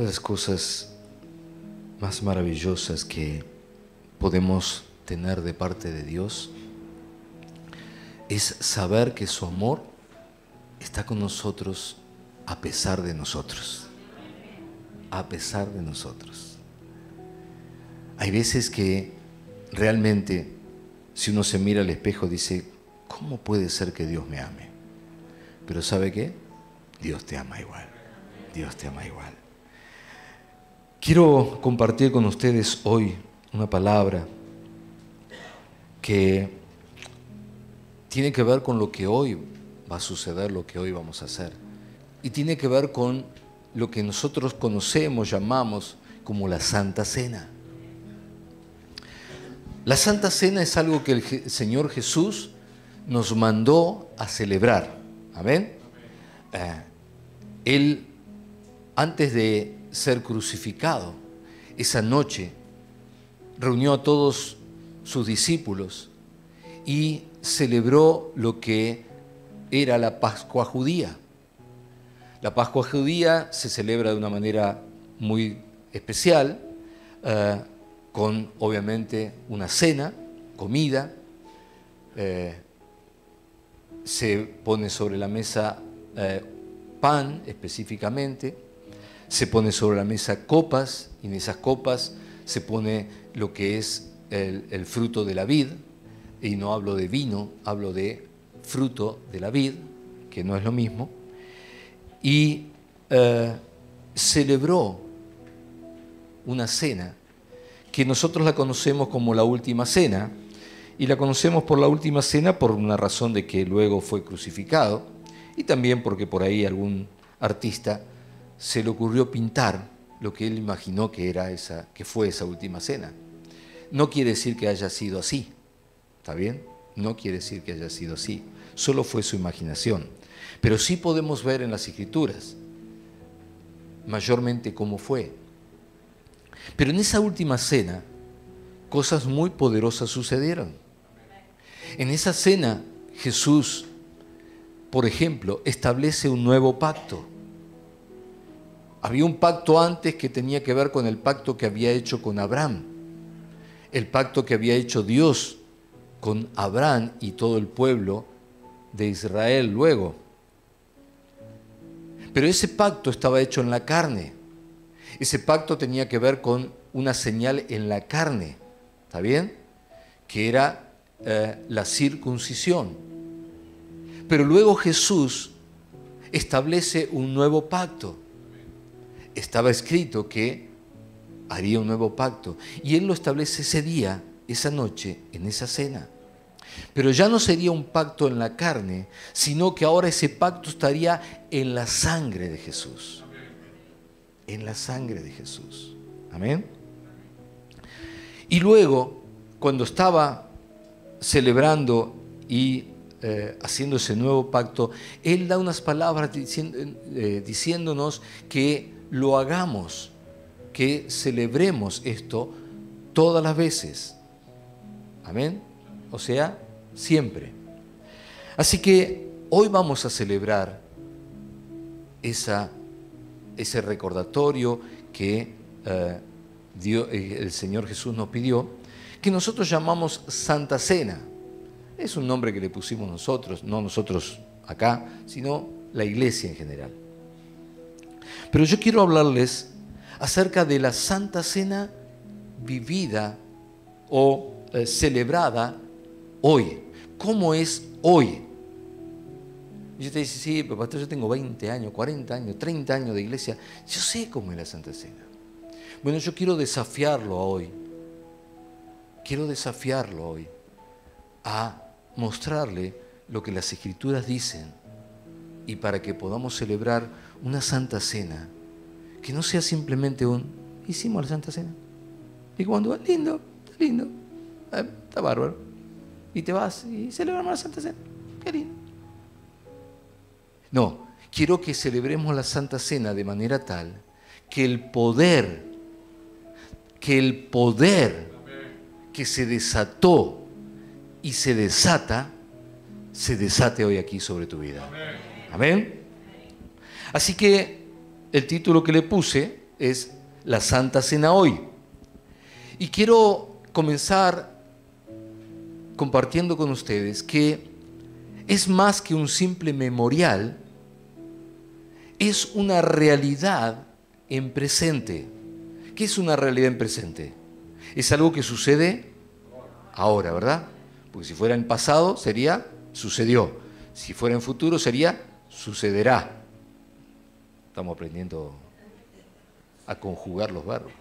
de las cosas más maravillosas que podemos tener de parte de Dios es saber que su amor está con nosotros a pesar de nosotros. A pesar de nosotros. Hay veces que realmente, si uno se mira al espejo, dice, ¿cómo puede ser que Dios me ame? Pero ¿sabe qué? Dios te ama igual. Dios te ama igual. Quiero compartir con ustedes hoy una palabra que tiene que ver con lo que hoy va a suceder, lo que hoy vamos a hacer. Y tiene que ver con lo que nosotros conocemos, llamamos como la Santa Cena. La Santa Cena es algo que el Señor Jesús nos mandó a celebrar. ¿Amén? Él, antes de ser crucificado, esa noche reunió a todos sus discípulos y celebró lo que era la Pascua judía. La Pascua judía se celebra de una manera muy especial, con obviamente una cena, comida, se pone sobre la mesa pan específicamente, se pone sobre la mesa copas, y en esas copas se pone lo que es el fruto de la vid, y no hablo de vino, hablo de fruto de la vid, que no es lo mismo, y celebró una cena que nosotros la conocemos como la Última Cena, y la conocemos por la Última Cena por una razón de que luego fue crucificado, y también porque por ahí algún artista se le ocurrió pintar lo que él imaginó que fue esa Última Cena. No quiere decir que haya sido así, ¿está bien? No quiere decir que haya sido así, solo fue su imaginación. Pero sí podemos ver en las Escrituras mayormente cómo fue. Pero en esa Última Cena cosas muy poderosas sucedieron. En esa cena Jesús, por ejemplo, establece un nuevo pacto. Había un pacto antes que tenía que ver con el pacto que había hecho con Abraham, el pacto que había hecho Dios con Abraham y todo el pueblo de Israel luego. Pero ese pacto estaba hecho en la carne. Ese pacto tenía que ver con una señal en la carne, ¿está bien? Que era la circuncisión. Pero luego Jesús establece un nuevo pacto. Estaba escrito que haría un nuevo pacto. Y Él lo establece ese día, esa noche, en esa cena. Pero ya no sería un pacto en la carne, sino que ahora ese pacto estaría en la sangre de Jesús. En la sangre de Jesús. Amén. Y luego, cuando estaba celebrando y haciendo ese nuevo pacto, Él da unas palabras diciéndonos que lo hagamos, que celebremos esto todas las veces. Amén. O sea, siempre. Así que hoy vamos a celebrar ese recordatorio que el Señor Jesús nos pidió, que nosotros llamamos Santa Cena. Es un nombre que le pusimos nosotros, no nosotros acá, sino la iglesia en general. Pero yo quiero hablarles acerca de la Santa Cena vivida o celebrada hoy. ¿Cómo es hoy? Y usted dice, sí, pero pastor, yo tengo 20 años, 40 años, 30 años de iglesia. Yo sé cómo es la Santa Cena. Bueno, yo quiero desafiarlo hoy. Quiero desafiarlo hoy a mostrarle lo que las Escrituras dicen y para que podamos celebrar una Santa Cena que no sea simplemente hicimos la Santa Cena. Y cuando lindo, está bárbaro. Y te vas y celebramos la Santa Cena. Qué lindo. No, quiero que celebremos la Santa Cena de manera tal que el poder que se desató y se desate hoy aquí sobre tu vida. Amén. Así que el título que le puse es la Santa Cena hoy. Y quiero comenzar compartiendo con ustedes que es más que un simple memorial, es una realidad en presente. ¿Qué es una realidad en presente? Es algo que sucede ahora, ¿verdad? Porque si fuera en pasado sería sucedió. Si fuera en futuro sería sucederá. Estamos aprendiendo a conjugar los verbos.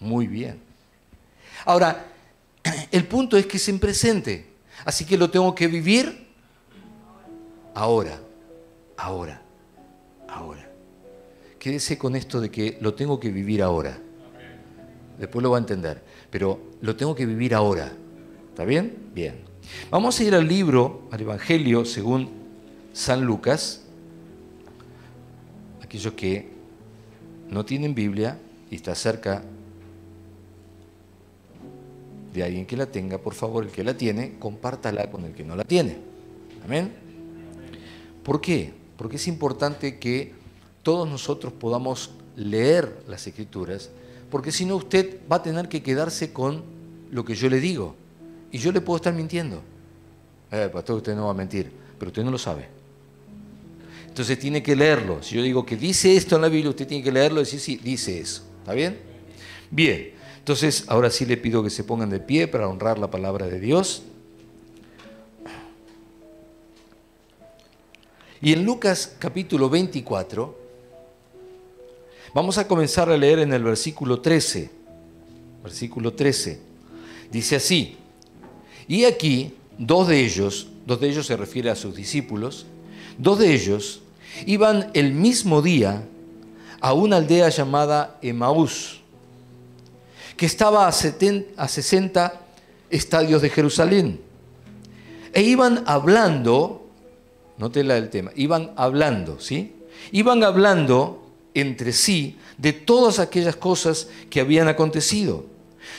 Muy bien. Ahora, el punto es que es en presente. Así que lo tengo que vivir ahora. Ahora. Ahora. Quédese con esto de que lo tengo que vivir ahora. Después lo va a entender. Pero lo tengo que vivir ahora. ¿Está bien? Bien. Vamos a ir al libro, al Evangelio según San Lucas. Aquellos que no tienen Biblia y está cerca de alguien que la tenga, por favor, el que la tiene, compártala con el que no la tiene. ¿Amén? ¿Por qué? Porque es importante que todos nosotros podamos leer las Escrituras, porque si no usted va a tener que quedarse con lo que yo le digo. Y yo le puedo estar mintiendo. Pastor, usted no va a mentir, pero usted no lo sabe. Entonces tiene que leerlo. Si yo digo que dice esto en la Biblia, usted tiene que leerlo y decir, sí, dice eso. ¿Está bien? Bien. Entonces, ahora sí le pido que se pongan de pie para honrar la palabra de Dios. Y en Lucas capítulo 24, vamos a comenzar a leer en el versículo 13. Versículo 13. Dice así: y aquí, dos de ellos se refiere a sus discípulos, dos de ellos iban el mismo día a una aldea llamada Emaús, que estaba a 60 estadios de Jerusalén. E iban hablando, nótela el tema, iban hablando, ¿sí? Iban hablando entre sí de todas aquellas cosas que habían acontecido.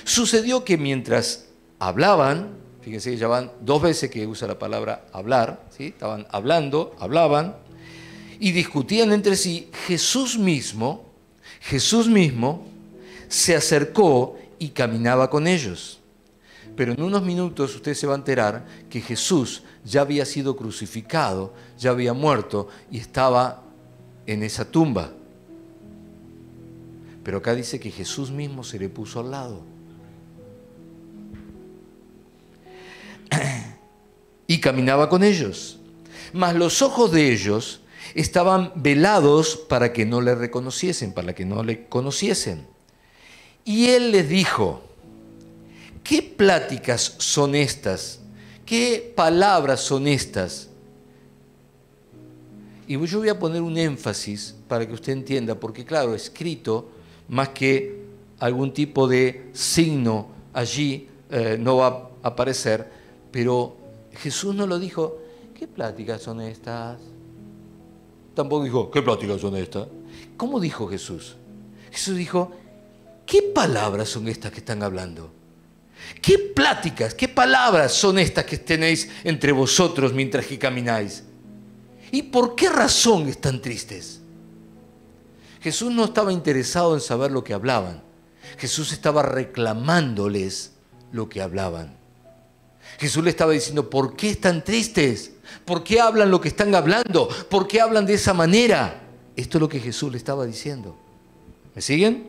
Sucedió que mientras hablaban, fíjense que ya van dos veces que usa la palabra hablar, ¿sí? Estaban hablando, hablaban y discutían entre sí, Jesús mismo se acercó y caminaba con ellos. Pero en unos minutos usted se va a enterar que Jesús ya había sido crucificado, ya había muerto y estaba en esa tumba. Pero acá dice que Jesús mismo se le puso al lado. Y caminaba con ellos. Mas los ojos de ellos estaban velados para que no le reconociesen, para que no le conociesen. Y él les dijo: ¿qué pláticas son estas? ¿Qué palabras son estas? Y yo voy a poner un énfasis para que usted entienda, porque claro, escrito, más que algún tipo de signo allí no va a aparecer, pero Jesús no lo dijo, ¿qué pláticas son estas? Tampoco dijo, ¿qué pláticas son estas? ¿Cómo dijo Jesús? Jesús dijo, ¿qué palabras son estas que están hablando? ¿Qué pláticas, qué palabras son estas que tenéis entre vosotros mientras que camináis? ¿Y por qué razón están tristes? Jesús no estaba interesado en saber lo que hablaban. Jesús estaba reclamándoles lo que hablaban. Jesús le estaba diciendo, ¿por qué están tristes? ¿Por qué hablan lo que están hablando? ¿Por qué hablan de esa manera? Esto es lo que Jesús le estaba diciendo. ¿Me siguen?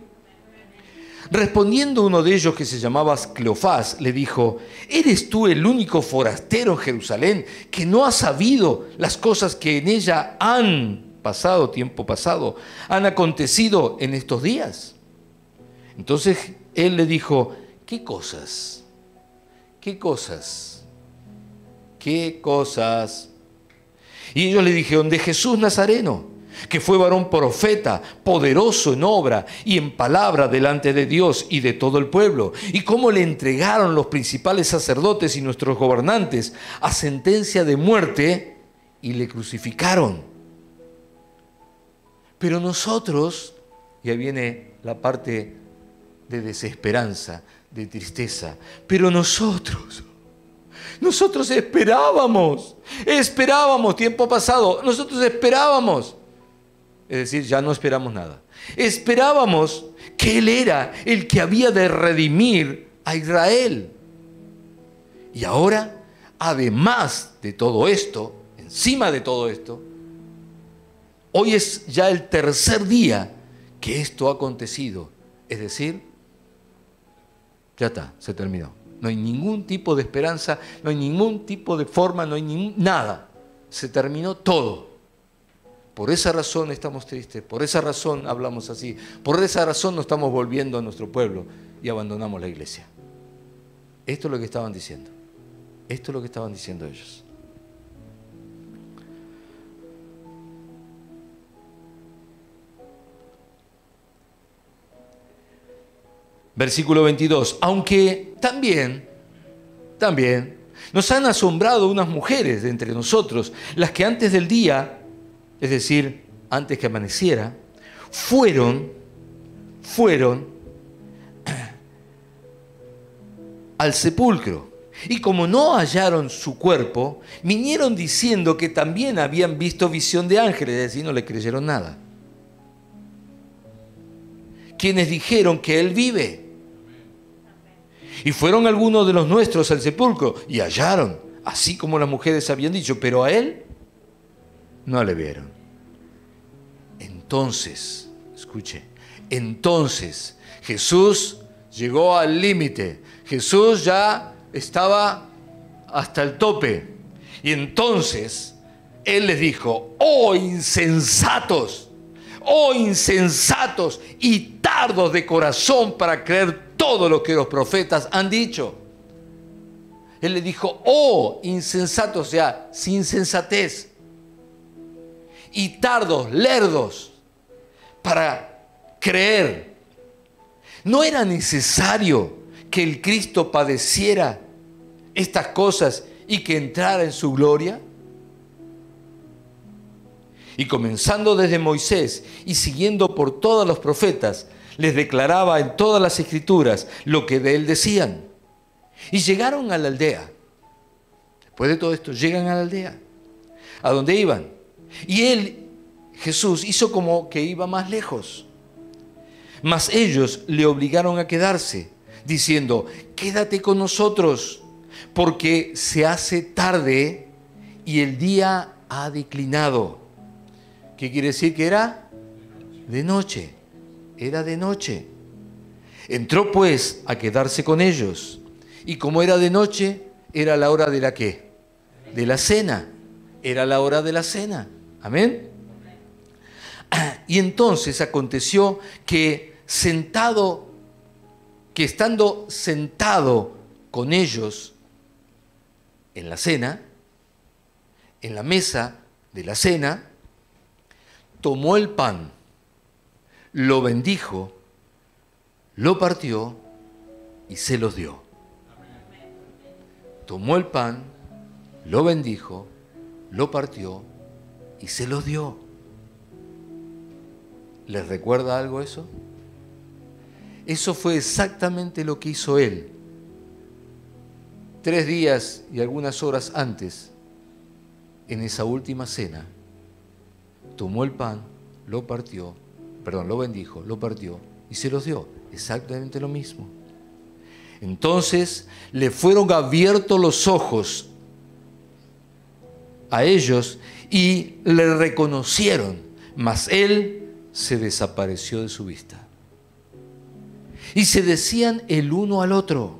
Respondiendo uno de ellos, que se llamaba Cleofás, le dijo, ¿eres tú el único forastero en Jerusalén que no ha sabido las cosas que en ella han pasado, tiempo pasado, han acontecido en estos días? Entonces él le dijo, ¿qué cosas? ¿Qué cosas? ¿Qué cosas? Y ellos le dijeron, de Jesús Nazareno, que fue varón profeta, poderoso en obra y en palabra delante de Dios y de todo el pueblo, y cómo le entregaron los principales sacerdotes y nuestros gobernantes a sentencia de muerte y le crucificaron. Pero nosotros, y ahí viene la parte de desesperanza, de tristeza, pero nosotros esperábamos, tiempo pasado, nosotros esperábamos Es decir, ya no esperamos nada. Esperábamos que Él era el que había de redimir a Israel. Y ahora, además de todo esto, encima de todo esto, hoy es ya el tercer día que esto ha acontecido. Es decir, ya está, se terminó. No hay ningún tipo de esperanza, no hay ningún tipo de forma, no hay nada. Se terminó todo. Por esa razón estamos tristes, por esa razón hablamos así, por esa razón nos estamos volviendo a nuestro pueblo y abandonamos la iglesia. Esto es lo que estaban diciendo. Esto es lo que estaban diciendo ellos. Versículo 22. Aunque también nos han asombrado unas mujeres de entre nosotros, las que antes del día, es decir, antes que amaneciera, fueron al sepulcro. Y como no hallaron su cuerpo, vinieron diciendo que también habían visto visión de ángeles, es decir, no le creyeron nada. Quienes dijeron que él vive. Y fueron algunos de los nuestros al sepulcro y hallaron, así como las mujeres habían dicho, pero a él no le vieron. Entonces, escuche, entonces Jesús llegó al límite. Jesús ya estaba hasta el tope. Y entonces Él les dijo, oh insensatos y tardos de corazón para creer todo lo que los profetas han dicho. Él les dijo, oh insensatos, o sea, sin sensatez. Y tardos, lerdos, para creer. ¿No era necesario que el Cristo padeciera estas cosas y que entrara en su gloria? Y comenzando desde Moisés y siguiendo por todos los profetas, les declaraba en todas las escrituras lo que de él decían. Y llegaron a la aldea. Después de todo esto, llegan a la aldea, a donde iban. Y él, Jesús, hizo como que iba más lejos. Mas ellos le obligaron a quedarse, diciendo, quédate con nosotros, porque se hace tarde y el día ha declinado. ¿Qué quiere decir que era? De noche. Era de noche. Entró pues a quedarse con ellos. Y como era de noche, era la hora de la ¿qué? De la cena. Era la hora de la cena. Amén. Y entonces aconteció que estando sentado con ellos en la cena, en la mesa de la cena, tomó el pan, lo bendijo, lo partió y se los dio. Tomó el pan, lo bendijo, lo partió y se los dio. ¿Les recuerda algo eso? Eso fue exactamente lo que hizo él. 3 días y algunas horas antes, en esa última cena, tomó el pan, lo bendijo, lo partió y se los dio. Exactamente lo mismo. Entonces le fueron abiertos los ojos a ellos y le reconocieron, mas él se desapareció de su vista. Y se decían el uno al otro,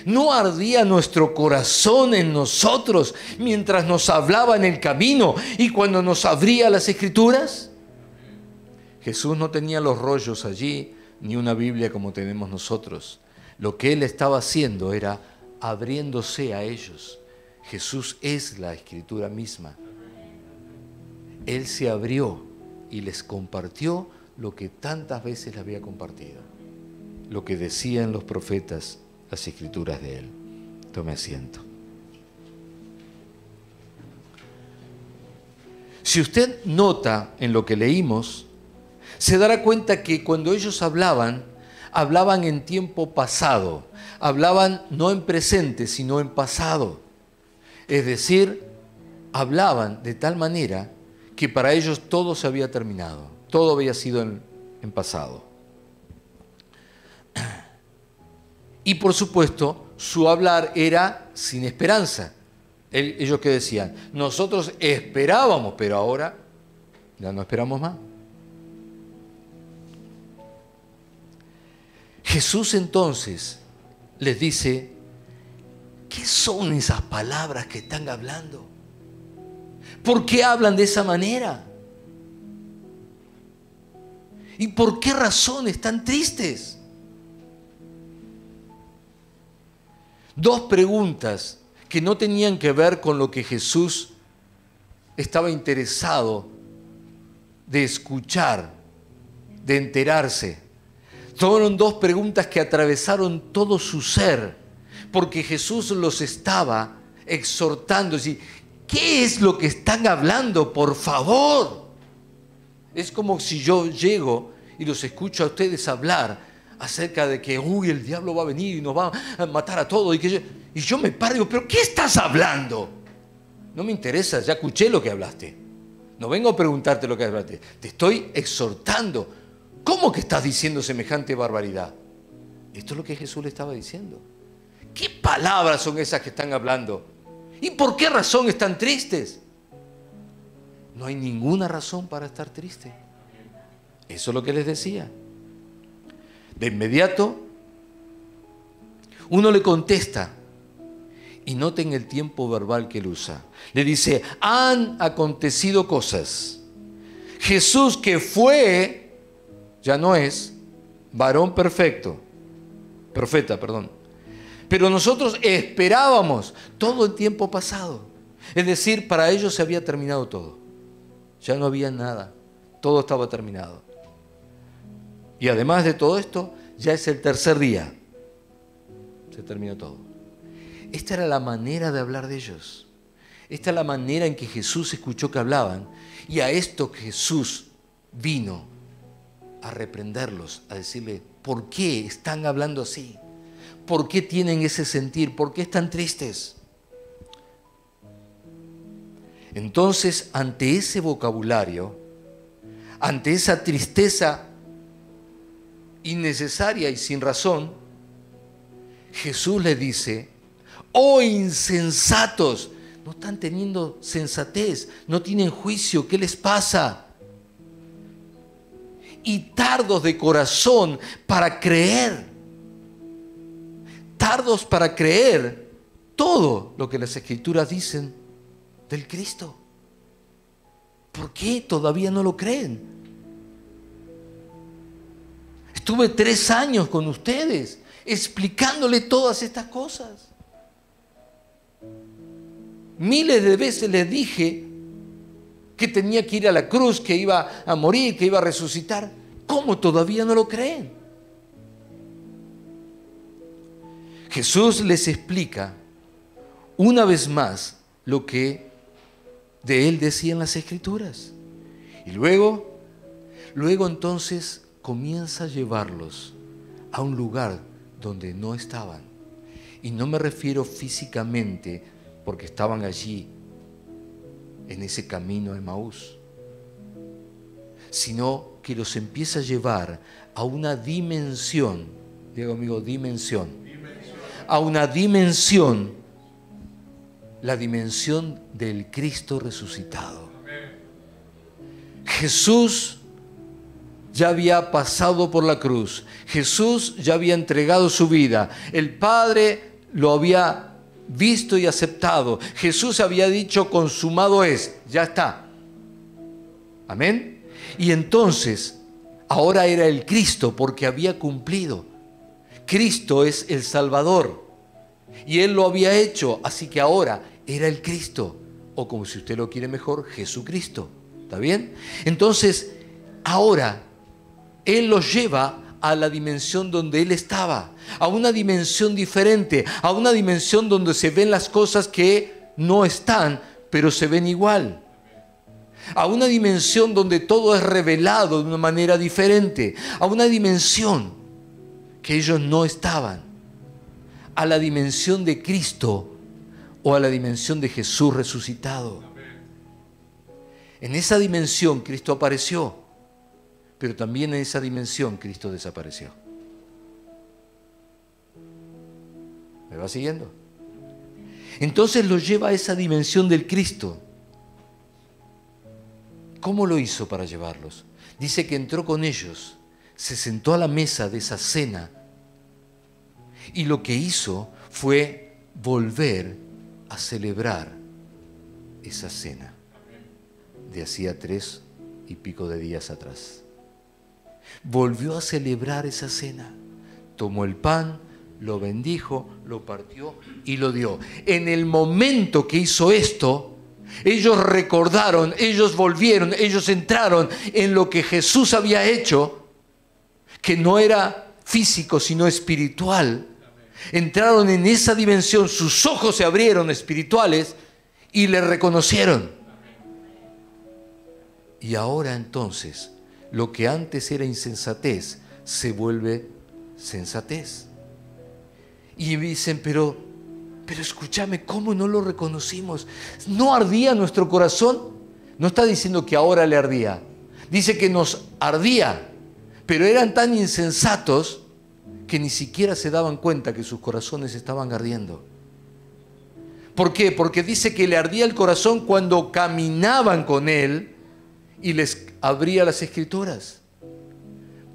¿no ardía nuestro corazón en nosotros mientras nos hablaba en el camino y cuando nos abría las Escrituras? Jesús no tenía los rollos allí, ni una Biblia como tenemos nosotros. Lo que Él estaba haciendo era abriéndose a ellos. Jesús es la Escritura misma. Él se abrió y les compartió lo que tantas veces le había compartido. Lo que decían los profetas, las Escrituras de Él. Tome asiento. Si usted nota en lo que leímos, se dará cuenta que cuando ellos hablaban en tiempo pasado. Hablaban no en presente, sino en pasado. Es decir, hablaban de tal manera que para ellos todo se había terminado, todo había sido en pasado. Y por supuesto, su hablar era sin esperanza. Ellos que decían, nosotros esperábamos, pero ahora ya no esperamos más. Jesús entonces les dice, ¿qué son esas palabras que están hablando? ¿Por qué hablan de esa manera? ¿Y por qué razón están tristes? Dos preguntas que no tenían que ver con lo que Jesús estaba interesado de escuchar, de enterarse. Fueron dos preguntas que atravesaron todo su ser, porque Jesús los estaba exhortando. Es decir, ¿qué es lo que están hablando? Por favor. Es como si yo llego y los escucho a ustedes hablar acerca de que, el diablo va a venir y nos va a matar a todos. Y yo me paro y digo, ¿pero qué estás hablando? No me interesa, ya escuché lo que hablaste. No vengo a preguntarte lo que hablaste. Te estoy exhortando. ¿Cómo que estás diciendo semejante barbaridad? Esto es lo que Jesús le estaba diciendo. ¿Qué palabras son esas que están hablando? ¿Y por qué razón están tristes? No hay ninguna razón para estar triste. Eso es lo que les decía. De inmediato, uno le contesta, y noten el tiempo verbal que él usa. Le dice, han acontecido cosas. Jesús, que fue, ya no es, varón perfecto, profeta, perdón. Pero nosotros esperábamos todo el tiempo pasado. Es decir, para ellos se había terminado todo. Ya no había nada. Todo estaba terminado. Y además de todo esto, ya es el tercer día. Se terminó todo. Esta era la manera de hablar de ellos. Esta es la manera en que Jesús escuchó que hablaban. Y a esto Jesús vino a reprenderlos, a decirle, ¿por qué están hablando así? ¿Por qué tienen ese sentir? ¿Por qué están tristes? Entonces, ante ese vocabulario, ante esa tristeza innecesaria y sin razón, Jesús le dice, ¡oh insensatos! No están teniendo sensatez, no tienen juicio, ¿qué les pasa? Y tardos de corazón para creer. Tardos para creer todo lo que las Escrituras dicen del Cristo. ¿Por qué todavía no lo creen? Estuve 3 años con ustedes explicándole todas estas cosas. Miles de veces les dije que tenía que ir a la cruz, que iba a morir, que iba a resucitar. ¿Cómo todavía no lo creen? Jesús les explica una vez más lo que de él decían las Escrituras. Y luego entonces comienza a llevarlos a un lugar donde no estaban. Y no me refiero físicamente porque estaban allí en ese camino a Emaús, sino que los empieza a llevar a una dimensión, diga conmigo, dimensión, a una dimensión, la dimensión del Cristo resucitado. Jesús ya había pasado por la cruz, Jesús ya había entregado su vida, el Padre lo había visto y aceptado, Jesús había dicho, consumado es, ya está. Amén. Y entonces, ahora era el Cristo porque había cumplido. Cristo es el Salvador y Él lo había hecho, así que ahora era el Cristo, o como si usted lo quiere mejor, Jesucristo. ¿Está bien? Entonces, ahora Él los lleva a la dimensión donde Él estaba, a una dimensión diferente, a una dimensión donde se ven las cosas que no están, pero se ven igual. A una dimensión donde todo es revelado de una manera diferente, a una dimensión que ellos no estaban, a la dimensión de Cristo o a la dimensión de Jesús resucitado. En esa dimensión Cristo apareció, pero también en esa dimensión Cristo desapareció. ¿Me va siguiendo? Entonces lo lleva a esa dimensión del Cristo. ¿Cómo lo hizo para llevarlos? Dice que entró con ellos, se sentó a la mesa de esa cena y lo que hizo fue volver a celebrar esa cena de hacía 3 y pico de días atrás. Volvió a celebrar esa cena. Tomó el pan, lo bendijo, lo partió y lo dio. En el momento que hizo esto, ellos recordaron, ellos volvieron, ellos entraron en lo que Jesús había hecho, que no era físico sino espiritual. Entraron en esa dimensión, sus ojos se abrieron espirituales y le reconocieron. Y ahora entonces, lo que antes era insensatez se vuelve sensatez. Y dicen, pero escúchame, ¿cómo no lo reconocimos? ¿No ardía nuestro corazón? No está diciendo que ahora le ardía. Dice que nos ardía, pero eran tan insensatos que ni siquiera se daban cuenta que sus corazones estaban ardiendo. ¿Por qué? Porque dice que le ardía el corazón cuando caminaban con Él y les abría las Escrituras.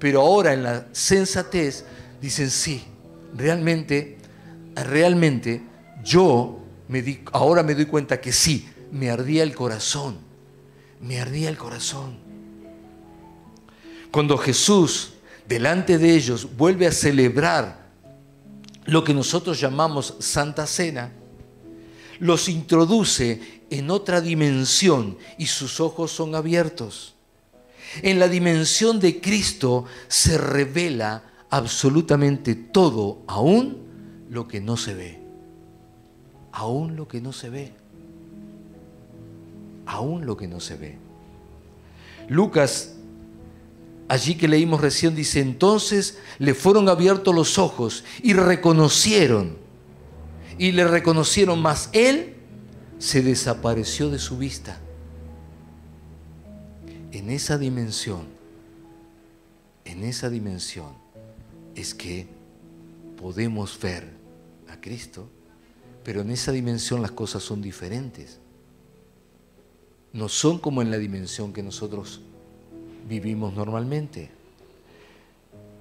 Pero ahora en la sensatez dicen, sí, realmente ahora me doy cuenta que sí, me ardía el corazón. Me ardía el corazón. Cuando Jesús, delante de ellos, vuelve a celebrar lo que nosotros llamamos Santa Cena, los introduce en otra dimensión y sus ojos son abiertos. En la dimensión de Cristo se revela absolutamente todo, aún lo que no se ve. Aún lo que no se ve. Aún lo que no se ve. Lucas, allí que leímos recién, dice, entonces le fueron abiertos los ojos y reconocieron. Y le reconocieron, mas él se desapareció de su vista. En esa dimensión es que podemos ver a Cristo, pero en esa dimensión las cosas son diferentes. No son como en la dimensión que nosotros vivimos normalmente.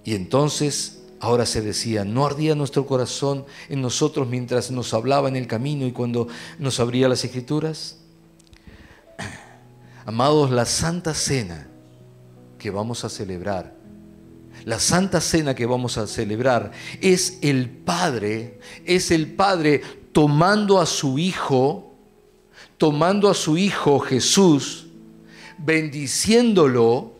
Y entonces, ahora se decía, ¿no ardía nuestro corazón en nosotros mientras nos hablaba en el camino y cuando nos abría las Escrituras? Amados, la Santa Cena que vamos a celebrar, es el Padre tomando a su Hijo Jesús, bendiciéndolo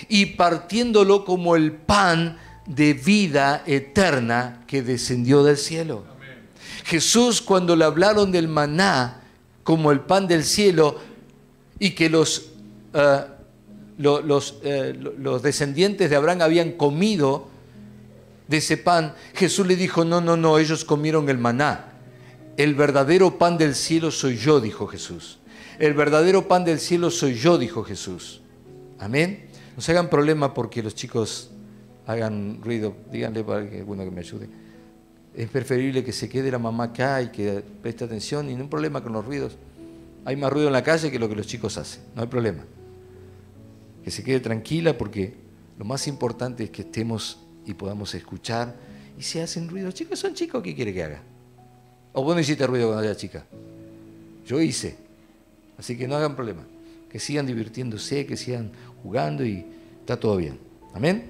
y partiéndolo como el pan de vida eterna que descendió del cielo. Amén. Jesús, cuando le hablaron del maná como el pan del cielo y que los descendientes de Abraham habían comido de ese pan, Jesús le dijo, no, ellos comieron el maná. El verdadero pan del cielo soy yo, dijo Jesús. El verdadero pan del cielo soy yo, dijo Jesús. Amén. No se hagan problema porque los chicos hagan ruido. Díganle para que me ayude. Es preferible que se quede la mamá acá y que preste atención y no hay problema con los ruidos. Hay más ruido en la calle que lo que los chicos hacen. No hay problema. Que se quede tranquila porque lo más importante es que estemos y podamos escuchar. Y si hacen ruido, los chicos son chicos, ¿qué quiere que haga? ¿O vos no hiciste ruido cuando era chica? Yo hice. Así que no hagan problema. Que sigan divirtiéndose, que sigan jugando y está todo bien. Amén.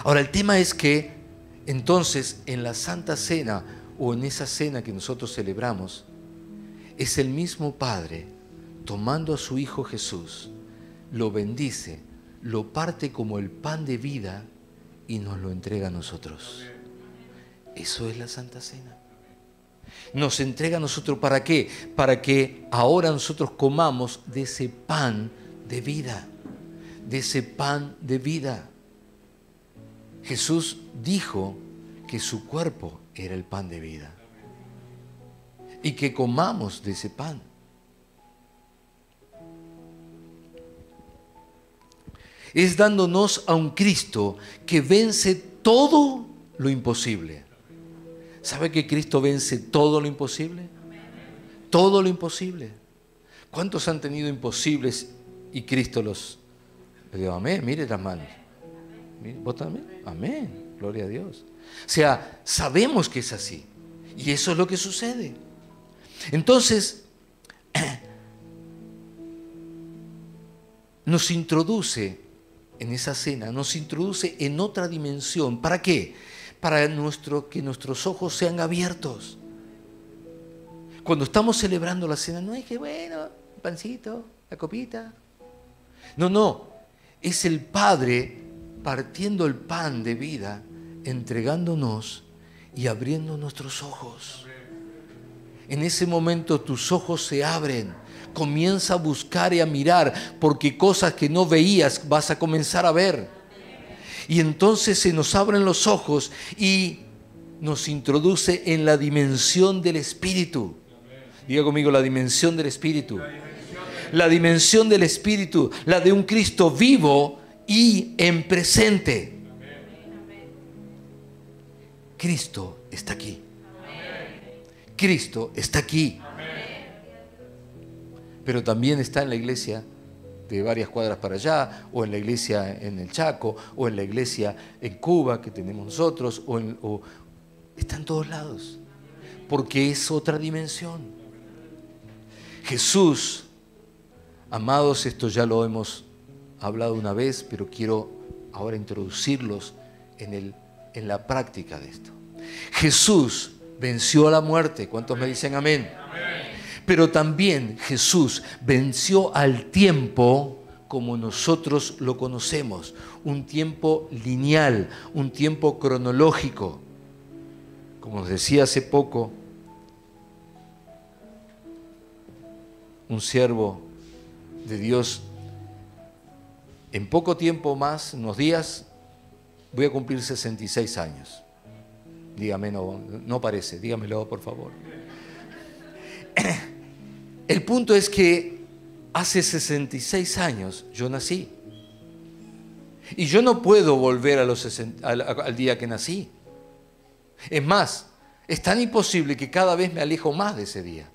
Ahora el tema es que entonces en la Santa Cena o en esa cena que nosotros celebramos, es el mismo Padre tomando a su Hijo Jesús, lo bendice, lo parte como el pan de vida y nos lo entrega a nosotros. Eso es la Santa Cena. Nos entrega a nosotros, ¿para qué? Para que ahora nosotros comamos de ese pan de vida, de ese pan de vida. Jesús dijo que su cuerpo era el pan de vida y que comamos de ese pan. Es dándonos a un Cristo que vence todo lo imposible. ¿Sabe que Cristo vence todo lo imposible? Todo lo imposible. ¿Cuántos han tenido imposibles y Cristo los... Le digo, amén, mire las manos. ¿Vos también? Amén, gloria a Dios. O sea, sabemos que es así. Y eso es lo que sucede. Entonces, nos introduce en esa cena, nos introduce en otra dimensión. ¿Para qué? Para que nuestros ojos sean abiertos. Cuando estamos celebrando la cena, no es que bueno, el pancito, la copita. No, es el Padre partiendo el pan de vida, entregándonos y abriendo nuestros ojos. En ese momento tus ojos se abren, comienza a buscar y a mirar, porque cosas que no veías vas a comenzar a ver. Y entonces se nos abren los ojos y nos introduce en la dimensión del Espíritu. Diga conmigo, la dimensión del Espíritu. La dimensión del Espíritu, la de un Cristo vivo y en presente. Cristo está aquí. Cristo está aquí. Pero también está en la iglesia de varias cuadras para allá, o en la iglesia en el Chaco, o en la iglesia en Cuba que tenemos nosotros, o está en todos lados, porque es otra dimensión. Jesús, amados, esto ya lo hemos hablado una vez, pero quiero ahora introducirlos en la práctica de esto. Jesús venció a la muerte. ¿Cuántos me dicen amén? Amén. Pero también Jesús venció al tiempo como nosotros lo conocemos, un tiempo lineal, un tiempo cronológico. Como os decía hace poco, un siervo de Dios, en poco tiempo más, unos días, voy a cumplir 66 años. Dígame, no parece, dígamelo por favor. El punto es que hace 66 años yo nací. Y yo no puedo volver al día que nací. Es más, es tan imposible que cada vez me alejo más de ese día.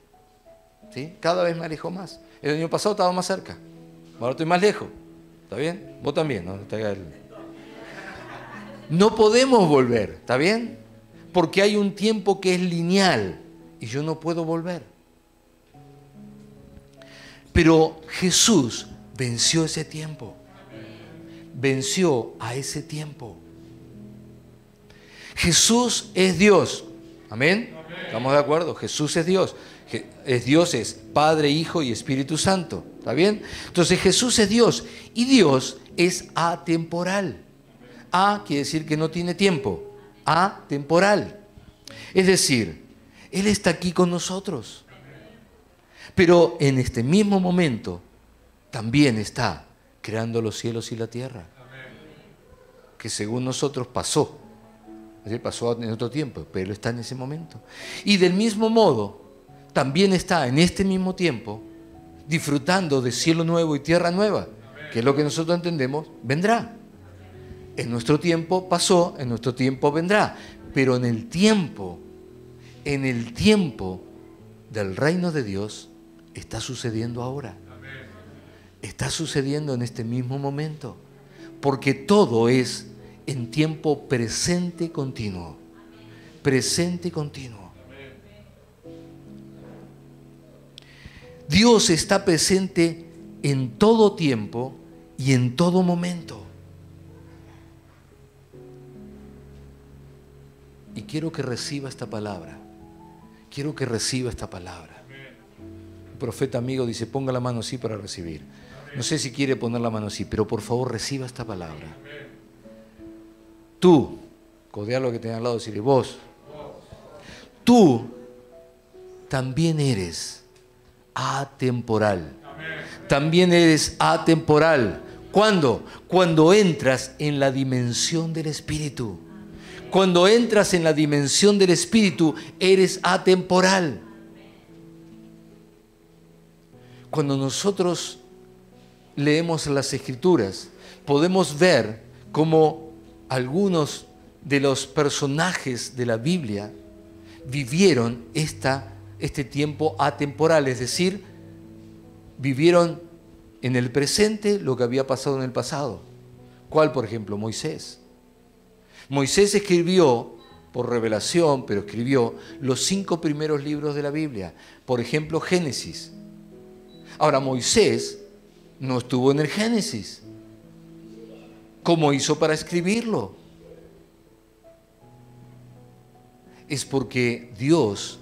¿Sí? Cada vez me alejo más. El año pasado estaba más cerca. Ahora estoy más lejos. ¿Está bien? Vos también, ¿no? No podemos volver, ¿está bien? Porque hay un tiempo que es lineal y yo no puedo volver. Pero Jesús venció ese tiempo. Venció a ese tiempo. Jesús es Dios. ¿Amén? ¿Estamos de acuerdo? Jesús es Dios. Dios es Padre, Hijo y Espíritu Santo. ¿Está bien? Entonces Jesús es Dios y Dios es atemporal. A quiere decir que no tiene tiempo. Atemporal. Es decir, Él está aquí con nosotros. Pero en este mismo momento también está creando los cielos y la tierra. Que según nosotros pasó. Pasó en otro tiempo, pero Él está en ese momento. Y del mismo modo, también está en este mismo tiempo disfrutando de cielo nuevo y tierra nueva, que es lo que nosotros entendemos, vendrá. En nuestro tiempo pasó, en nuestro tiempo vendrá, pero en el tiempo del reino de Dios está sucediendo ahora. Está sucediendo en este mismo momento, porque todo es en tiempo presente continuo. Presente continuo. Dios está presente en todo tiempo y en todo momento. Y quiero que reciba esta palabra. Quiero que reciba esta palabra. El profeta amigo dice, ponga la mano así para recibir. No sé si quiere poner la mano así, pero por favor reciba esta palabra. Tú, codea lo que tenés al lado y decirle, vos, tú también eres atemporal. También eres atemporal. ¿Cuándo? Cuando entras en la dimensión del Espíritu. Cuando entras en la dimensión del Espíritu, eres atemporal. Cuando nosotros leemos las Escrituras, podemos ver cómo algunos de los personajes de la Biblia vivieron este tiempo atemporal, es decir, vivieron en el presente lo que había pasado en el pasado. ¿Cuál, por ejemplo? Moisés. Moisés escribió, por revelación, pero escribió los 5 primeros libros de la Biblia. Por ejemplo, Génesis. Ahora, Moisés no estuvo en el Génesis. ¿Cómo hizo para escribirlo? Es porque Dios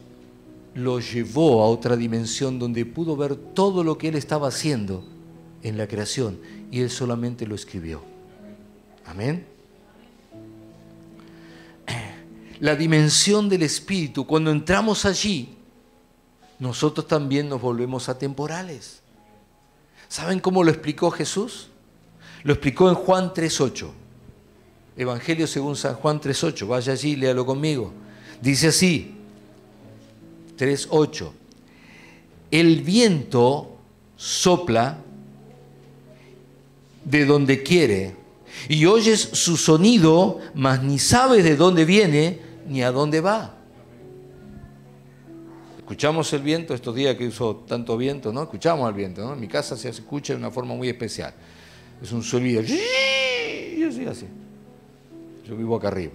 lo llevó a otra dimensión donde pudo ver todo lo que Él estaba haciendo en la creación y Él solamente lo escribió. Amén. La dimensión del Espíritu, cuando entramos allí, nosotros también nos volvemos atemporales. ¿Saben cómo lo explicó Jesús? Lo explicó en Juan 3:8. Evangelio según San Juan 3:8. Vaya allí, léalo conmigo. Dice así, 3:8. El viento sopla de donde quiere y oyes su sonido, mas ni sabes de dónde viene ni a dónde va. Escuchamos el viento estos días que uso tanto viento, ¿no? Escuchamos el viento, ¿no? En mi casa se escucha de una forma muy especial. Es un sonido. Y así. Yo vivo acá arriba.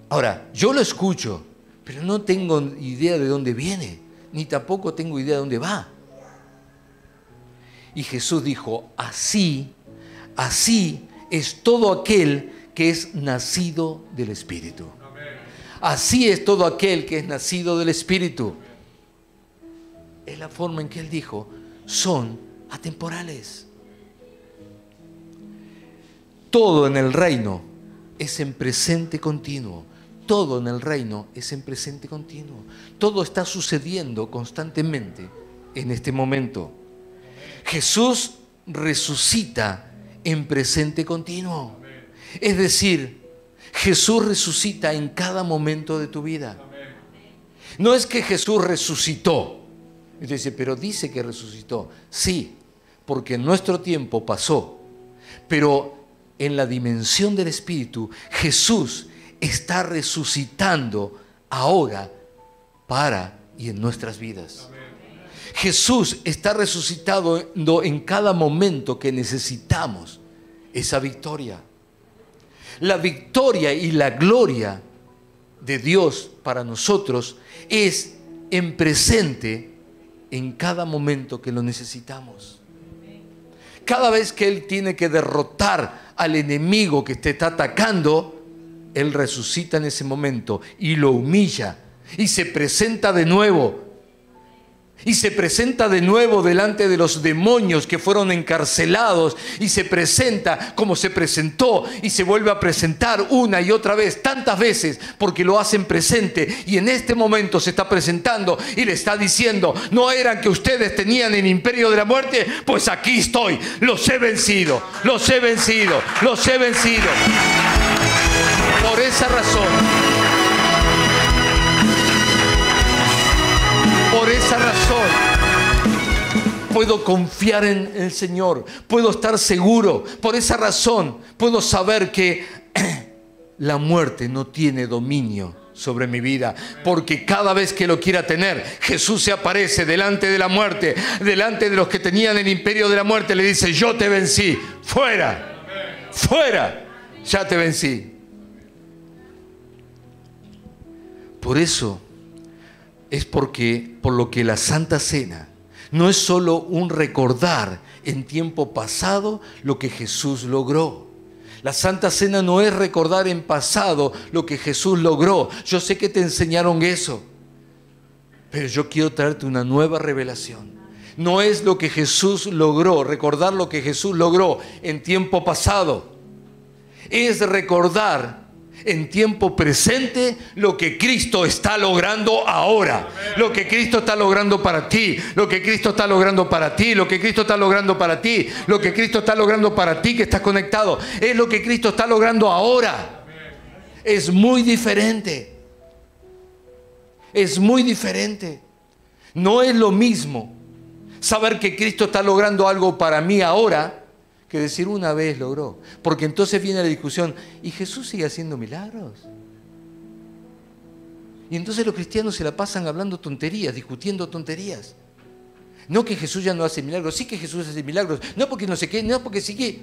Ahora, yo lo escucho, pero no tengo idea de dónde viene, ni tampoco tengo idea de dónde va. Y Jesús dijo, así es todo aquel que es nacido del Espíritu. Así es todo aquel que es nacido del Espíritu. Es la forma en que Él dijo, son atemporales. Todo en el reino es en presente continuo. Todo en el reino es en presente continuo. Todo está sucediendo constantemente en este momento. Jesús resucita en presente continuo. Es decir, Jesús resucita en cada momento de tu vida. No es que Jesús resucitó. Y usted dice, pero dice que resucitó. Sí, porque en nuestro tiempo pasó. Pero en la dimensión del Espíritu, Jesús está resucitando ahora para y en nuestras vidas. Jesús está resucitando en cada momento que necesitamos esa victoria. La victoria y la gloria de Dios para nosotros es en presente en cada momento que lo necesitamos. Cada vez que Él tiene que derrotar al enemigo que te está atacando, Él resucita en ese momento y lo humilla y se presenta de nuevo. Y se presenta de nuevo delante de los demonios que fueron encarcelados y se presenta como se presentó y se vuelve a presentar una y otra vez, tantas veces, porque lo hacen presente y en este momento se está presentando y le está diciendo, no eran que ustedes tenían el imperio de la muerte, pues aquí estoy, los he vencido, los he vencido, los he vencido. Por esa razón, puedo confiar en el Señor, puedo estar seguro. Por esa razón puedo saber que la muerte no tiene dominio sobre mi vida, porque cada vez que lo quiera tener, Jesús se aparece delante de la muerte, delante de los que tenían el imperio de la muerte, le dice, yo te vencí, fuera, fuera, ya te vencí. Por eso es por lo que la Santa Cena no es solo un recordar en tiempo pasado lo que Jesús logró. La Santa Cena no es recordar en pasado lo que Jesús logró. Yo sé que te enseñaron eso, pero yo quiero traerte una nueva revelación. No es lo que Jesús logró, recordar lo que Jesús logró en tiempo pasado. Es recordar en tiempo presente lo que Cristo está logrando ahora, lo que Cristo está logrando para ti, lo que Cristo está logrando para ti, lo que Cristo está logrando para ti, lo que Cristo está logrando para ti que estás conectado, es lo que Cristo está logrando ahora. Es muy diferente, es muy diferente. No es lo mismo saber que Cristo está logrando algo para mí ahora, que decir una vez logró. Porque entonces viene la discusión, ¿y Jesús sigue haciendo milagros? Y entonces los cristianos se la pasan hablando tonterías, discutiendo tonterías. No que Jesús ya no hace milagros, sí que Jesús hace milagros, no porque no sé qué, no porque sigue.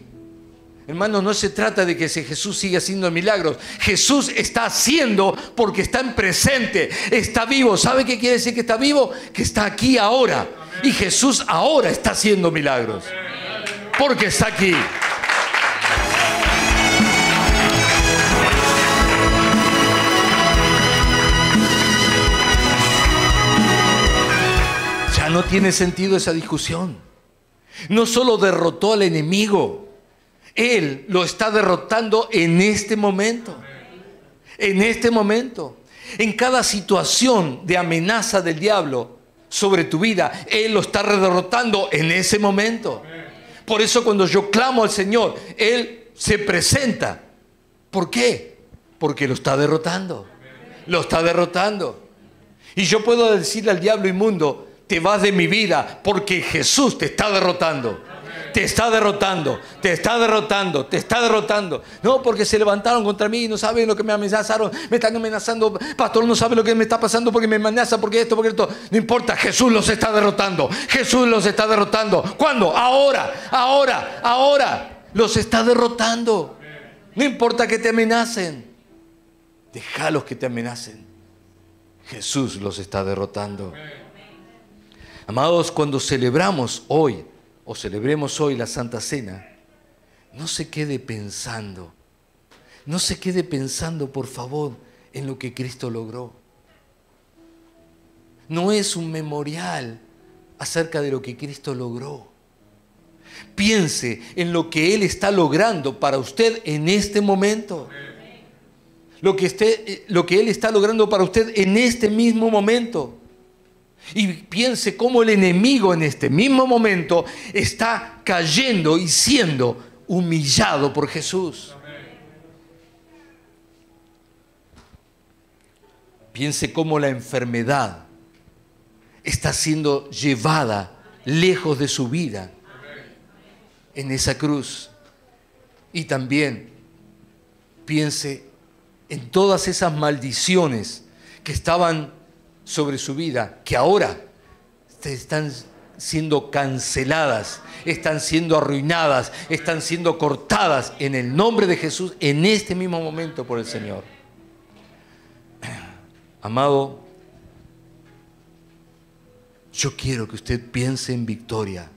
Hermanos, no se trata de que Jesús siga haciendo milagros. Jesús está haciendo porque está en presente, está vivo. ¿Sabe qué quiere decir que está vivo? Que está aquí ahora. Y Jesús ahora está haciendo milagros. Porque está aquí. Ya no tiene sentido esa discusión. No solo derrotó al enemigo, Él lo está derrotando en este momento. En este momento. En cada situación de amenaza del diablo sobre tu vida, Él lo está derrotando en ese momento. Por eso cuando yo clamo al Señor, Él se presenta. ¿Por qué? Porque lo está derrotando. Lo está derrotando. Y yo puedo decirle al diablo inmundo, te vas de mi vida porque Jesús te está derrotando. Te está derrotando, te está derrotando, te está derrotando. No, porque se levantaron contra mí y no saben lo que me amenazaron. Me están amenazando, pastor, no sabe lo que me está pasando porque me amenaza, porque esto, porque esto. No importa, Jesús los está derrotando. Jesús los está derrotando. ¿Cuándo? Ahora, ahora, ahora. Los está derrotando. No importa que te amenacen. Déjalos que te amenacen. Jesús los está derrotando. Amados, cuando celebramos hoy, o celebremos hoy la Santa Cena, no se quede pensando, no se quede pensando, por favor, en lo que Cristo logró. No es un memorial acerca de lo que Cristo logró. Piense en lo que Él está logrando para usted en este momento. Lo que Él está logrando para usted en este mismo momento. Y piense cómo el enemigo en este mismo momento está cayendo y siendo humillado por Jesús. Piense cómo la enfermedad está siendo llevada lejos de su vida en esa cruz. Y también piense en todas esas maldiciones que estaban sobre su vida, que ahora están siendo canceladas, están siendo arruinadas, están siendo cortadas en el nombre de Jesús en este mismo momento por el Señor. Amado, yo quiero que usted piense en victoria,